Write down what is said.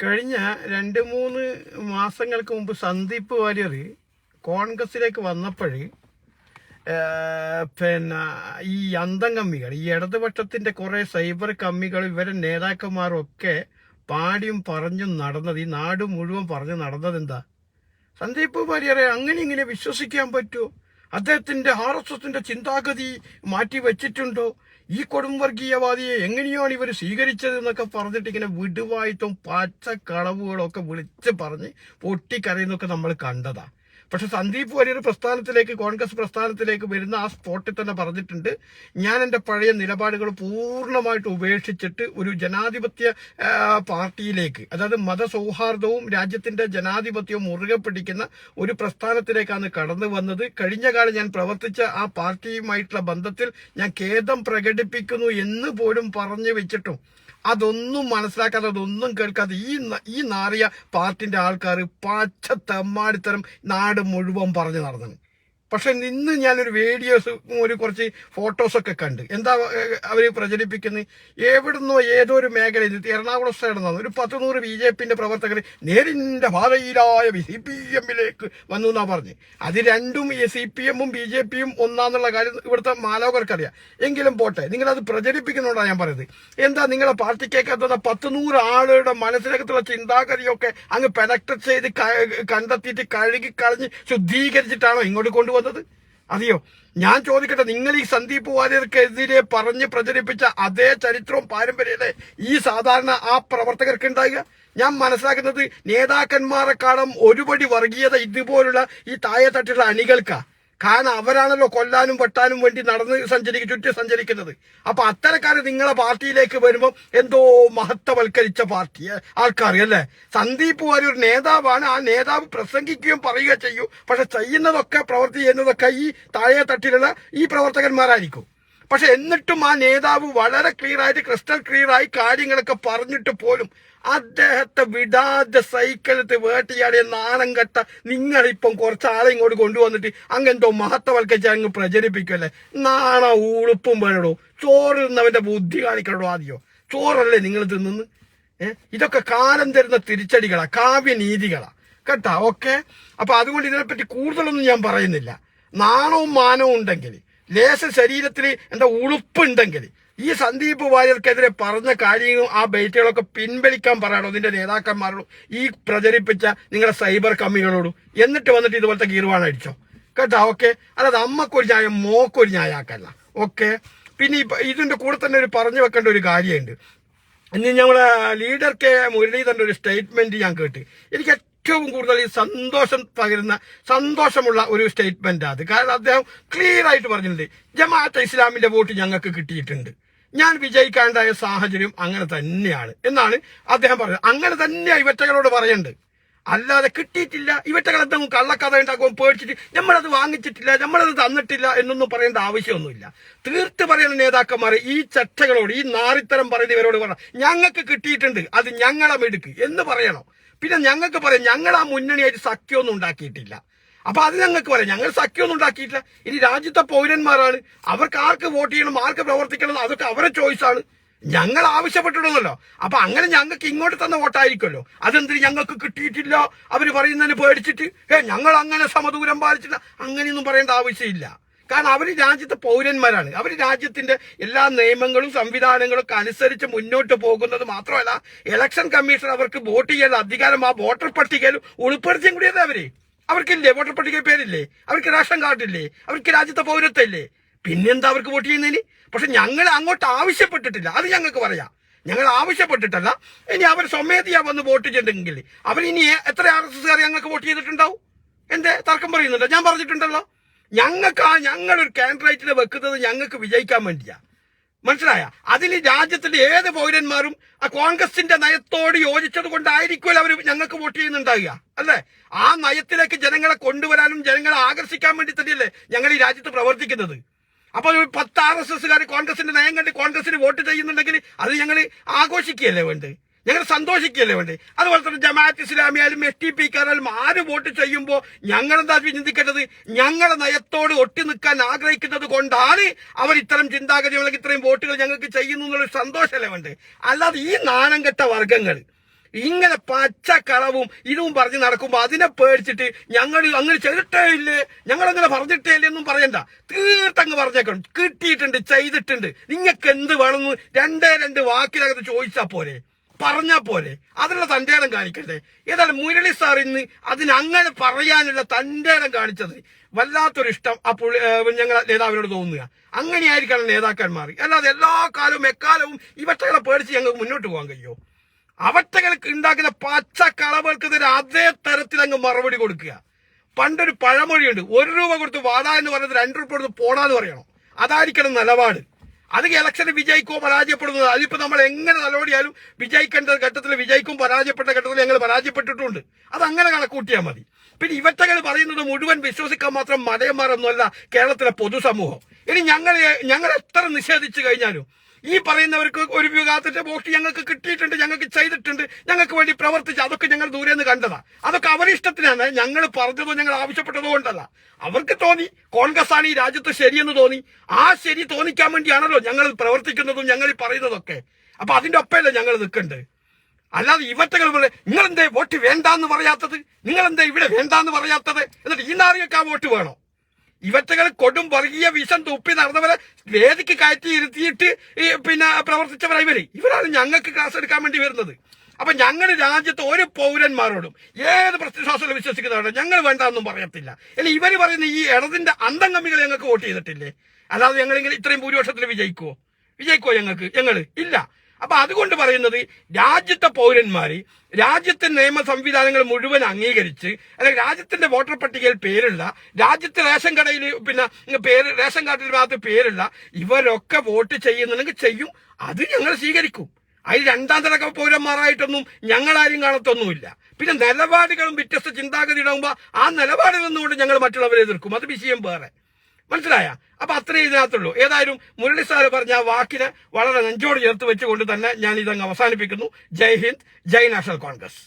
കഴിഞ്ഞ 2-3 മാസങ്ങൾക്ക് മുമ്പ് സന്ദീപ് വാര്യർ കോൺഗ്രസിലേക്ക് വന്നപ്പോൾ പിന്നെ ഈ അന്തം കമ്മികൾ, ഈ ഇടതുപക്ഷത്തിന്റെ കുറെ സൈബർ കമ്മികൾ, ഇവരെ നേതാക്കന്മാരൊക്കെ പാടിയും പറഞ്ഞും നടന്നത്, ഈ നാട് മുഴുവൻ പറഞ്ഞു നടന്നത് എന്താ? സന്ദീപ് വാര്യരെ അങ്ങനെ ഇങ്ങനെ വിശ്വസിക്കാൻ പറ്റുമോ? അദ്ദേഹത്തിന്റെ RSSന്റെ ചിന്താഗതി മാറ്റി വെച്ചിട്ടുണ്ടോ? ഈ കൊടുംവർഗീയവാദിയെ എങ്ങനെയാണ് ഇവർ സ്വീകരിച്ചത് എന്നൊക്കെ പറഞ്ഞിട്ട് ഇങ്ങനെ വിടുവായിട്ടും പച്ചക്കളവുകളൊക്കെ വിളിച്ച് പറഞ്ഞ് പൊട്ടിക്കരയുന്നൊക്കെ നമ്മൾ കണ്ടതാ. പക്ഷെ സന്ദീപ് വാര്യർ പ്രസ്ഥാനത്തിലേക്ക്, കോൺഗ്രസ് പ്രസ്ഥാനത്തിലേക്ക് വരുന്ന ആ സ്പോട്ടിൽ തന്നെ പറഞ്ഞിട്ടുണ്ട്, ഞാൻ എൻ്റെ പഴയ നിലപാടുകൾ പൂർണ്ണമായിട്ട് ഉപേക്ഷിച്ചിട്ട് ഒരു ജനാധിപത്യ പാർട്ടിയിലേക്ക്, അതായത് മതസൗഹാർദ്ദവും രാജ്യത്തിന്റെ ജനാധിപത്യവും മുറുകെ പിടിക്കുന്ന ഒരു പ്രസ്ഥാനത്തിലേക്കാണ് കടന്നു വന്നത്. കഴിഞ്ഞ കാലം ഞാൻ പ്രവർത്തിച്ച ആ പാർട്ടിയുമായിട്ടുള്ള ബന്ധത്തിൽ ഞാൻ ഖേദം പ്രകടിപ്പിക്കുന്നു എന്ന് പോലും പറഞ്ഞു വെച്ചിട്ടും അതൊന്നും മനസ്സിലാക്കാതെ, അതൊന്നും കേൾക്കാതെ ഈ നാറിയ പാർട്ടിന്റെ ആൾക്കാർ പച്ച തെമ്മാടിത്തരം നാട് മുഴുവൻ പറഞ്ഞു നടന്നു. പക്ഷെ ഇന്ന് ഞാനൊരു വീഡിയോസ്, കുറച്ച് ഫോട്ടോസൊക്കെ കണ്ട്. എന്താ അവർ പ്രചരിപ്പിക്കുന്നത്? എവിടുന്നോ ഏതോ ഒരു മേഖലയിൽ, എറണാകുളം സൈഡിൽ ഒരു 10-100 BJPന്റെ പ്രവർത്തകർ നേരിന്റെ ഭാരതീയരായ CPM-ലേക്ക് വന്നു എന്നാ പറഞ്ഞ്. അത് രണ്ടും ഈ CPM-ഉം BJP-യും ഒന്നാന്നുള്ള കാര്യം ഇവിടുത്തെ മാലോകർക്കറിയാം. എങ്കിലും പോട്ടെ, നിങ്ങളത് പ്രചരിപ്പിക്കുന്നുണ്ടാ ഞാൻ പറയുന്നത്. എന്താ നിങ്ങളെ പാർട്ടിക്കേക്കകത്തുന്ന 10-100 ആളുകളുടെ മനസ്സിനകത്തുള്ള ചിന്താഗതിയൊക്കെ അങ്ങ് പെനക്ട് ചെയ്ത് കണ്ടെത്തിയിട്ട് കഴുകി കളഞ്ഞ് ശുദ്ധീകരിച്ചിട്ടാണോ ഇങ്ങോട്ട് കൊണ്ടുവന്നത്? അതെയോ? ഞാൻ ചോദിക്കട്ടെ, നിങ്ങൾ ഈ സന്ദീപ് വാര്യർക്കെതിരെ പറഞ്ഞ് പ്രചരിപ്പിച്ച അതേ ചരിത്രവും പാരമ്പര്യല്ലേ ഈ സാധാരണ ആ പ്രവർത്തകർക്ക് ഉണ്ടാകുക? ഞാൻ മനസ്സിലാക്കുന്നത് നേതാക്കന്മാരെക്കാളും ഒരുപടി വർഗീയത ഇതുപോലുള്ള ഈ താഴെ തട്ടിലുള്ള അണികൾക്കാ. കാരണം അവരാണല്ലോ കൊല്ലാനും വെട്ടാനും വേണ്ടി ചുറ്റി സഞ്ചരിക്കുന്നത്. അപ്പൊ അത്തരക്കാര് നിങ്ങളെ പാർട്ടിയിലേക്ക് വരുമ്പോൾ എന്തോ മഹത്വവൽക്കരിച്ച പാർട്ടി ആൾക്കാർ അല്ലേ? സന്ദീപ് വാര്യർ ഒരു നേതാവാണ്. ആ നേതാവ് പ്രസംഗിക്കുകയും പറയുക ചെയ്യൂ, പക്ഷെ ചെയ്യുന്നതൊക്കെ, പ്രവൃത്തി ചെയ്യുന്നതൊക്കെ ഈ താഴെ തട്ടിലുള്ള ഈ പ്രവർത്തകന്മാരായിരിക്കും. പക്ഷെ എന്നിട്ടും ആ നേതാവ് വളരെ ക്ലിയറായിട്ട്, ക്രിസ്റ്റൽ ക്ലിയറായി കാര്യങ്ങളൊക്കെ പറഞ്ഞിട്ട് പോലും അദ്ദേഹത്തെ വിടാതെ സൈക്കിളത്ത് വേട്ടയാടിയ നാണം കെട്ട നിങ്ങളിപ്പം കുറച്ചാളെ ഇങ്ങോട്ട് കൊണ്ടുവന്നിട്ട് അങ്ങെന്തോ മഹത്വവൽക്കരിച്ച് അങ്ങ് പ്രചരിപ്പിക്കുമല്ലേ? നാണ ഉളുപ്പും വേണോ? ചോറ് തിന്നവന്റെ ബുദ്ധി കാണിക്കണോ? ആദ്യോ ചോറല്ലേ നിങ്ങൾ തിന്നുന്നു? ഇതൊക്കെ കാലം തരുന്ന തിരിച്ചടികളാ, കാവ്യനീതികളാ കേട്ടാ. ഓക്കെ, അപ്പൊ അതുകൊണ്ട് ഇതിനെപ്പറ്റി കൂടുതലൊന്നും ഞാൻ പറയുന്നില്ല. നാണവും മാനവും ഉണ്ടെങ്കിൽ, ലേശ ശരീരത്തിൽ എന്താ ഉളുപ്പുണ്ടെങ്കിൽ, ഈ സന്ദീപ് വാര്യർക്കെതിരെ പറഞ്ഞ കാര്യങ്ങളും ആ ബൈറ്റുകളൊക്കെ പിൻവലിക്കാൻ പറയണോ നിന്റെ നേതാക്കന്മാരോടും ഈ പ്രചരിപ്പിച്ച നിങ്ങളുടെ സൈബർ കമ്മികളോടും. എന്നിട്ട് വന്നിട്ട് ഇതുപോലത്തെ ഗീർവാണ് അടിച്ചോ കേട്ടോ. ഓക്കെ, അല്ലാതെ അമ്മക്കൊരു ന്യായം മോക്കൊരു ന്യായാക്കല്ല. ഓക്കെ, പിന്നെ ഇതിന്റെ കൂടെ തന്നെ ഒരു പറഞ്ഞു വെക്കേണ്ട ഒരു കാര്യമുണ്ട്. ഇനി ഞങ്ങളെ ലീഡർ കെ മുരളീധരന്റെ ഒരു സ്റ്റേറ്റ്മെന്റ് ഞാൻ കേട്ട് എനിക്ക് ഏറ്റവും കൂടുതൽ ഈ സന്തോഷമുള്ള ഒരു സ്റ്റേറ്റ്മെന്റ് അത്. കാരണം അദ്ദേഹം ക്ലിയർ ആയിട്ട് പറഞ്ഞിട്ടുണ്ട്, ജമാഅത്തെ ഇസ്ലാമിന്റെ വോട്ട് ഞങ്ങൾക്ക് കിട്ടിയിട്ടുണ്ട്, ഞാൻ വിജയിക്കാണ്ടായ സാഹചര്യം അങ്ങനെ തന്നെയാണ് എന്നാണ് അദ്ദേഹം പറഞ്ഞത്. അങ്ങനെ തന്നെയാണ് ഇവറ്റകളോട് പറയണ്ട്, അല്ലാതെ കിട്ടിയിട്ടില്ല, ഇവറ്റകൾ എന്തെങ്കിലും കള്ളക്കഥ ഉണ്ടാക്കുമ്പോൾ പേടിച്ചിട്ട് നമ്മളത് വാങ്ങിച്ചിട്ടില്ല, നമ്മളത് തന്നിട്ടില്ല എന്നൊന്നും പറയേണ്ട ആവശ്യമൊന്നുമില്ല. തീർത്ത് പറയുന്ന നേതാക്കന്മാർ ഈ ചർച്ചകളോട്, ഈ നാറിത്തരം പറയുന്നവരോട് പറയണം, ഞങ്ങൾക്ക് കിട്ടിയിട്ടുണ്ട്, അത് ഞങ്ങളെ മെടുക്ക് എന്ന് പറയണം. പിന്നെ ഞങ്ങൾക്ക് പറയാം, ഞങ്ങൾ ആ മുന്നണിയായിട്ട് സഖ്യമൊന്നും ഉണ്ടാക്കിയിട്ടില്ല. അപ്പൊ അത് ഞങ്ങൾക്ക് പറയാം, ഞങ്ങൾ സഖ്യമൊന്നും ഉണ്ടാക്കിയിട്ടില്ല. ഇനി രാജ്യത്തെ പൗരന്മാരാണ്, അവർക്ക് ആർക്ക് വോട്ട് ചെയ്യണം, ആർക്ക് പ്രവർത്തിക്കണം, അതൊക്കെ അവരുടെ ചോയ്സാണ്. ഞങ്ങൾ ആവശ്യപ്പെട്ടിട്ടുണ്ടല്ലോ. അപ്പൊ അങ്ങനെ ഞങ്ങൾക്ക് ഇങ്ങോട്ട് തന്ന വോട്ടായിരിക്കുമല്ലോ. അതെന്തിന് ഞങ്ങൾക്ക് കിട്ടിയിട്ടില്ല അവര് പറയുന്നതിന് പേടിച്ചിട്ട് ഞങ്ങൾ അങ്ങനെ സമദൂരം പാലിച്ചില്ല, അങ്ങനെയൊന്നും പറയേണ്ട ആവശ്യമില്ല. കാരണം അവർ രാജ്യത്തെ പൗരന്മാരാണ്. അവർ രാജ്യത്തിന്റെ എല്ലാ നിയമങ്ങളും സംവിധാനങ്ങളും ഒക്കെ അനുസരിച്ച് മുന്നോട്ട് പോകുന്നത് മാത്രമല്ല, ഇലക്ഷൻ കമ്മീഷൻ അവർക്ക് വോട്ട് ചെയ്യാൻ അധികാരം ആ വോട്ടർ പട്ടികയിൽ ഉൾപ്പെടുത്തിയും കൂടിയല്ലേ അവര്. അവർക്കില്ലേ വോട്ടർ പട്ടിക പേരില്ലേ? അവർക്ക് റേഷൻ കാർഡില്ലേ? അവർക്ക് രാജ്യത്തെ പൗരത്വം ഇല്ലേ? പിന്നെന്താ അവർക്ക് വോട്ട് ചെയ്യുന്നതിന്? പക്ഷെ ഞങ്ങൾ അങ്ങോട്ട് ആവശ്യപ്പെട്ടിട്ടില്ല, അത് ഞങ്ങൾക്ക് പറയാം. ഞങ്ങൾ ആവശ്യപ്പെട്ടിട്ടല്ല. ഇനി അവർ സ്വമേധയാ വന്ന് വോട്ട് ചെയ്തിട്ടുണ്ടെങ്കിൽ അവരിനി എത്ര RSSകാർ ഞങ്ങൾക്ക് വോട്ട് ചെയ്തിട്ടുണ്ടാവും? എന്തേ തർക്കം പറയുന്നുണ്ടോ? ഞാൻ പറഞ്ഞിട്ടുണ്ടല്ലോ, ഞങ്ങളൊരു കാൻഡിഡേറ്റിനെ വെക്കുന്നത് ഞങ്ങൾക്ക് വിജയിക്കാൻ വേണ്ടിയാ. മനസ്സിലായ? അതിന് രാജ്യത്തിന്റെ ഏത് പൗരന്മാരും ആ കോൺഗ്രസിന്റെ നയത്തോട് യോജിച്ചത് കൊണ്ടായിരിക്കുമല്ലോ അവർ ഞങ്ങൾക്ക് വോട്ട് ചെയ്യുന്നുണ്ടാവുക അല്ലേ? ആ നയത്തിലേക്ക് ജനങ്ങളെ കൊണ്ടുവരാനും ജനങ്ങളെ ആകർഷിക്കാൻ വേണ്ടി തന്നെയല്ലേ ഞങ്ങൾ ഈ രാജ്യത്ത് പ്രവർത്തിക്കുന്നത്. അപ്പൊ 10 RSSകാർ കോൺഗ്രസിന്റെ നയം കണ്ട് കോൺഗ്രസിന് വോട്ട് ചെയ്യുന്നുണ്ടെങ്കിൽ അത് ഞങ്ങൾ ആഘോഷിക്കുകയല്ലേ വേണ്ടത്, ഞങ്ങൾ സന്തോഷിക്കുകയല്ലേ വേണ്ടത്. അതുപോലെ തന്നെ ജമാഅത്ത് ഇസ്ലാമിയായാലും STPക്കാരായാലും ആര് വോട്ട് ചെയ്യുമ്പോൾ ഞങ്ങളെന്താ ചിന്തിക്കേണ്ടത്? ഞങ്ങളുടെ നയത്തോട് ഒട്ടി നിൽക്കാൻ ആഗ്രഹിക്കുന്നത് കൊണ്ടാണ് അവർ ഇത്തരം ചിന്താഗതികൾ, ഇത്രയും വോട്ടുകൾ ഞങ്ങൾക്ക് ചെയ്യുന്നു എന്നുള്ളൊരു സന്തോഷമല്ലേ വേണ്ടത്. അല്ലാതെ ഈ നാണം കെട്ട വർഗങ്ങൾ, ഇങ്ങനെ പച്ചക്കളവും ഇതും പറഞ്ഞ് നടക്കുമ്പോ അതിനെ പേടിച്ചിട്ട് ഞങ്ങൾ അങ്ങനെ ചെയ്തിട്ടേ ഇല്ലേ, ഞങ്ങൾ അങ്ങനെ പറഞ്ഞിട്ടേ ഇല്ലേ എന്നും പറയണ്ട. തീർത്തങ്ങ് പറഞ്ഞേക്കണം, കിട്ടിയിട്ടുണ്ട്, ചെയ്തിട്ടുണ്ട്. നിങ്ങൾക്ക് എന്ത് വേണമെന്ന് രണ്ട് വാക്കിനകത്ത് ചോദിച്ചാ പോരെ, പറഞ്ഞാ പോരെ. അതിനുള്ള തന്റെ ഇടം കാണിക്കട്ടെ. ഏതായാലും മുരളി സാർ ഇന്ന് അതിനങ്ങനെ പറയാനുള്ള തന്റെ ഇടം കാണിച്ചത് വല്ലാത്തൊരു ഇഷ്ടം അപ്പോൾ ഞങ്ങളെ നേതാവിനോട് തോന്നുക. അങ്ങനെയായിരിക്കണം നേതാക്കന്മാർ. അല്ലാതെ എല്ലാ കാലവും എക്കാലവും ഇവറ്റകളെ പേടിച്ച് ഞങ്ങൾക്ക് മുന്നോട്ട് പോകാൻ കഴിയുമോ? അവറ്റകൾക്ക് ഉണ്ടാക്കുന്ന പച്ചക്കളവൾക്ക് അതേ തരത്തിൽ അങ്ങ് മറുപടി കൊടുക്കുക. പണ്ടൊരു പഴമൊഴിയുണ്ട്, 1 രൂപ കൊടുത്ത് വാടാ എന്ന് പറയുന്നത് 2 രൂപ കൊടുത്ത് പോടാന്ന് പറയണം. അതായിരിക്കണം നിലപാട്. അത് ഇലക്ഷന് വിജയിക്കോ പരാജയപ്പെടുന്നത്, അതിപ്പോ നമ്മൾ എങ്ങനെ നിലപാടിയാലും വിജയിക്കേണ്ട ഘട്ടത്തിൽ വിജയിക്കും, പരാജയപ്പെട്ട ഘട്ടത്തിൽ ഞങ്ങൾ പരാജയപ്പെട്ടിട്ടുണ്ട്. അതങ്ങനെ കണക്കൂട്ടിയാൽ മതി. പിന്നെ ഇവറ്റകൾ പറയുന്നത് മുഴുവൻ വിശ്വസിക്കാൻ മാത്രം മടയന്മാരൊന്നുമല്ല കേരളത്തിലെ പൊതുസമൂഹം. ഇനി ഞങ്ങൾ എത്ര നിഷേധിച്ചു കഴിഞ്ഞാലും ഈ പറയുന്നവർക്ക് ഒരു വിഭാഗത്തിന്റെ വോട്ട് ഞങ്ങൾക്ക് കിട്ടിയിട്ടുണ്ട്, ഞങ്ങൾക്ക് ചെയ്തിട്ടുണ്ട്, ഞങ്ങൾക്ക് വേണ്ടി പ്രവർത്തിച്ച്, അതൊക്കെ ഞങ്ങൾ ദൂരെ നിന്ന് കണ്ടതാ. അതൊക്കെ അവരിഷ്ടത്തിനാണ്. ഞങ്ങൾ പറഞ്ഞതോ ഞങ്ങൾ ആവശ്യപ്പെട്ടതോ കൊണ്ടല്ല. അവർക്ക് തോന്നി കോൺഗ്രസ് ആണ് ഈ രാജ്യത്ത് ശരിയെന്ന് തോന്നി. ആ ശരി തോന്നിക്കാൻ വേണ്ടിയാണല്ലോ ഞങ്ങൾ പ്രവർത്തിക്കുന്നതും ഞങ്ങൾ പറയുന്നതൊക്കെ. അപ്പൊ അതിന്റെ ഒപ്പമല്ലേ ഞങ്ങൾ നിൽക്കണ്ട്. അല്ലാതെ ഇവറ്റകൾ പോലെ നിങ്ങളെന്തേ വോട്ട് വേണ്ടാന്ന് പറയാത്തത്, നിങ്ങളെന്തേ ഇവിടെ വേണ്ടാന്ന് പറയാത്തത്, എന്നിട്ട് ഈ നാറിയൊക്കെ ആ വോട്ട് വേണോ? ഇവറ്റകൾ കൊടും വർഗീയ വിഷം തുപ്പി നടന്നവരെ വേദിക്ക് കയറ്റി ഇരുത്തിയിട്ട് പിന്നെ പ്രവർത്തിച്ചവരായി ഇവരാണ് ഞങ്ങൾക്ക് ക്ലാസ് എടുക്കാൻ വേണ്ടി വരുന്നത്. അപ്പൊ ഞങ്ങൾ രാജ്യത്ത് ഒരു പൗരന്മാരോടും ഏത് പ്രത്യവിശ്വാസത്തിൽ വിശ്വസിക്കുന്നവരോടും ഞങ്ങൾ വേണ്ടാന്നും പറയത്തില്ല. ഇനി ഇവര് പറയുന്ന ഈ ഇടതിന്റെ അന്തംഗമ്മികൾ ഞങ്ങൾക്ക് വോട്ട് ചെയ്തിട്ടില്ലേ, അല്ലാതെ ഞങ്ങളിങ്ങനെ ഇത്രയും ഭൂരിപക്ഷത്തിൽ വിജയിക്കുവോ ഞങ്ങൾ ഇല്ല. അപ്പൊ അതുകൊണ്ട് പറയുന്നത് രാജ്യത്തെ പൗരന്മാര് രാജ്യത്തെ നിയമ സംവിധാനങ്ങൾ മുഴുവൻ അംഗീകരിച്ച്, അല്ലെങ്കിൽ രാജ്യത്തിന്റെ വോട്ടർ പട്ടികയിൽ പേരുള്ള, രാജ്യത്തെ റേഷൻ കടയിൽ റേഷൻ കാർഡിൽ ഭാഗത്ത് പേരുള്ള ഇവരൊക്കെ വോട്ട് ചെയ്യുന്നുണ്ടെങ്കിൽ ചെയ്യും. അത് ഞങ്ങൾ സ്വീകരിക്കും. അതിൽ 2ാം തര പൗരന്മാരായിട്ടൊന്നും ഞങ്ങളാരും കാണത്തൊന്നുമില്ല. പിന്നെ നിലപാടുകളും വ്യത്യസ്ത ചിന്താഗതി ഉണ്ടാകുമ്പോൾ ആ നിലപാടിൽ നിന്നുകൊണ്ട് ഞങ്ങൾ മറ്റുള്ളവരെ എതിർക്കും. അത് വിഷയം വേറെ. മനസ്സിലായ? അപ്പൊ അത്രേ ഇതിനകത്തുള്ളൂ. ഏതായാലും മുരളി സാറ് പറഞ്ഞ ആ വാക്കിനെ വളരെ നെഞ്ചോട് ചേർത്ത് വെച്ചുകൊണ്ട് തന്നെ ഞാൻ ഇതങ്ങ് അവസാനിപ്പിക്കുന്നു. ജയ് ഹിന്ദ്, ജയ് നാഷണൽ കോൺഗ്രസ്.